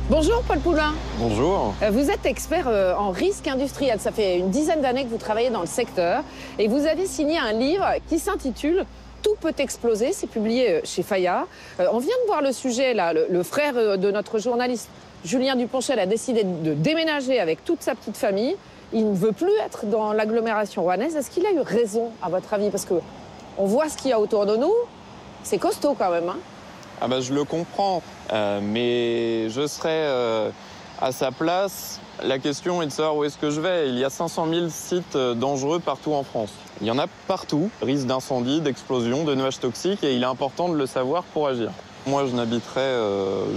Bonjour Paul Poulain. Bonjour. Vous êtes expert en risque industriel. Ça fait une dizaine d'années que vous travaillez dans le secteur et vous avez signé un livre qui s'intitule « Tout peut exploser ». C'est publié chez Fayard. On vient de voir le sujet là. Le frère de notre journaliste Julien Duponchel a décidé de déménager avec toute sa petite famille. Il ne veut plus être dans l'agglomération rouennaise. Est-ce qu'il a eu raison à votre avis? Parce qu'on voit ce qu'il y a autour de nous. C'est costaud quand même, hein? Ah bah, je le comprends, mais je serais à sa place. La question est de savoir où est-ce que je vais. Il y a 500 000 sites dangereux partout en France. Il y en a partout, risque d'incendie, d'explosion, de nuages toxiques, et il est important de le savoir pour agir. Moi, je n'habiterai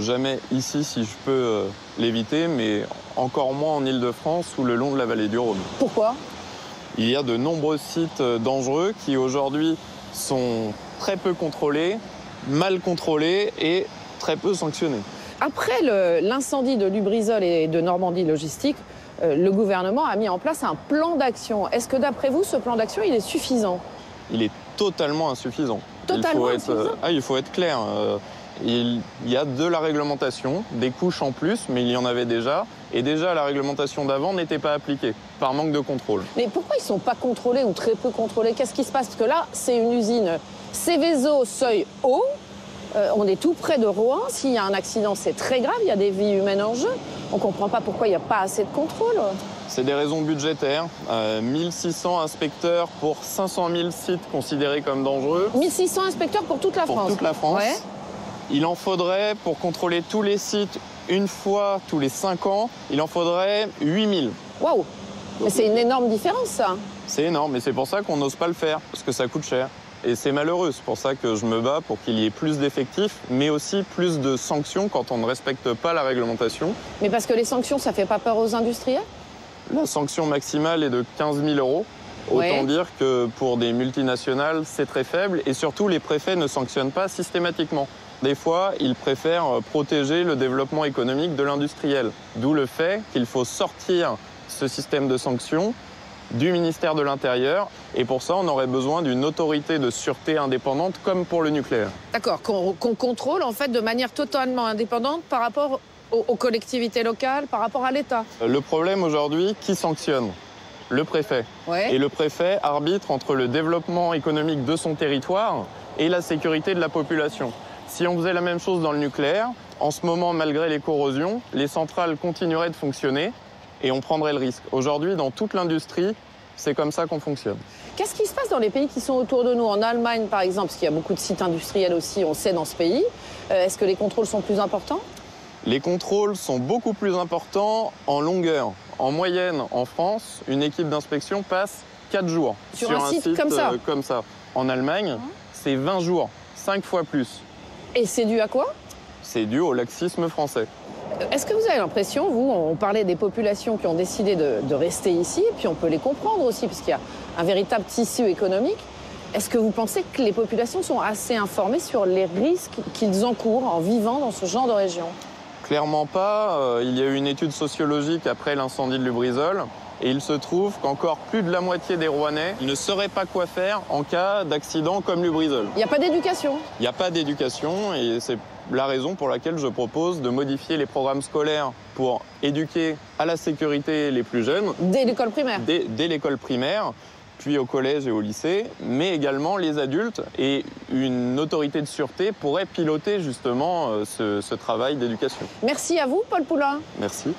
jamais ici si je peux l'éviter, mais encore moins en Île-de-France ou le long de la vallée du Rhône. Pourquoi? Il y a de nombreux sites dangereux qui aujourd'hui sont très peu contrôlés, mal contrôlés et très peu sanctionnés. Après l'incendie de Lubrizol et de Normandie Logistique, le gouvernement a mis en place un plan d'action. Est-ce que d'après vous, ce plan d'action, il est suffisant? Il est totalement insuffisant. Il faut être clair. Il y a de la réglementation, des couches en plus, mais il y en avait déjà. Et déjà, la réglementation d'avant n'était pas appliquée, par manque de contrôle. Mais pourquoi ils ne sont pas contrôlés ou très peu contrôlés? Qu'est-ce qui se passe? Parce que là, c'est une usine Seveso seuil haut. On est tout près de Rouen. S'il y a un accident, c'est très grave. Il y a des vies humaines en jeu. On ne comprend pas pourquoi il n'y a pas assez de contrôle. C'est des raisons budgétaires. 1600 inspecteurs pour 500 000 sites considérés comme dangereux. 1600 inspecteurs pour toute la France. Pour toute la France. Ouais. Il en faudrait, pour contrôler tous les sites une fois tous les 5 ans, il en faudrait 8000. Waouh! Mais c'est une énorme différence, ça. C'est énorme, et c'est pour ça qu'on n'ose pas le faire, parce que ça coûte cher. Et c'est malheureux, c'est pour ça que je me bats pour qu'il y ait plus d'effectifs, mais aussi plus de sanctions quand on ne respecte pas la réglementation. Mais parce que les sanctions, ça fait pas peur aux industriels? La sanction maximale est de 15 000 €. Autant dire que pour des multinationales, c'est très faible. Et surtout, les préfets ne sanctionnent pas systématiquement. Des fois, ils préfèrent protéger le développement économique de l'industriel. D'où le fait qu'il faut sortir ce système de sanctions du ministère de l'Intérieur. Et pour ça, on aurait besoin d'une autorité de sûreté indépendante, comme pour le nucléaire. D'accord, qu'on contrôle en fait de manière totalement indépendante par rapport aux collectivités locales, par rapport à l'État. Le problème aujourd'hui, qui sanctionne? Le préfet. Ouais. Et le préfet arbitre entre le développement économique de son territoire et la sécurité de la population. Si on faisait la même chose dans le nucléaire, en ce moment, malgré les corrosions, les centrales continueraient de fonctionner et on prendrait le risque. Aujourd'hui, dans toute l'industrie, c'est comme ça qu'on fonctionne. Qu'est-ce qui se passe dans les pays qui sont autour de nous? En Allemagne, par exemple, parce qu'il y a beaucoup de sites industriels aussi, on sait, dans ce pays. Est-ce que les contrôles sont plus importants? Les contrôles sont beaucoup plus importants en longueur. En moyenne, en France, une équipe d'inspection passe 4 jours sur un site comme ça. En Allemagne, c'est 20 jours, 5 fois plus. Et c'est dû à quoi? C'est dû au laxisme français. Est-ce que vous avez l'impression, vous, on parlait des populations qui ont décidé de rester ici, puis on peut les comprendre aussi, parce qu'il y a un véritable tissu économique. Est-ce que vous pensez que les populations sont assez informées sur les risques qu'ils encourent en vivant dans ce genre de région? Clairement pas. Il y a eu une étude sociologique après l'incendie de Lubrizol. Et il se trouve qu'encore plus de la moitié des Rouennais ne sauraient pas quoi faire en cas d'accident comme Lubrizol. Il n'y a pas d'éducation? Il n'y a pas d'éducation et c'est la raison pour laquelle je propose de modifier les programmes scolaires pour éduquer à la sécurité les plus jeunes. Dès l'école primaire? Dès l'école primaire, puis au collège et au lycée, mais également les adultes. Et une autorité de sûreté pourrait piloter justement ce travail d'éducation. Merci à vous, Paul Poulain. Merci.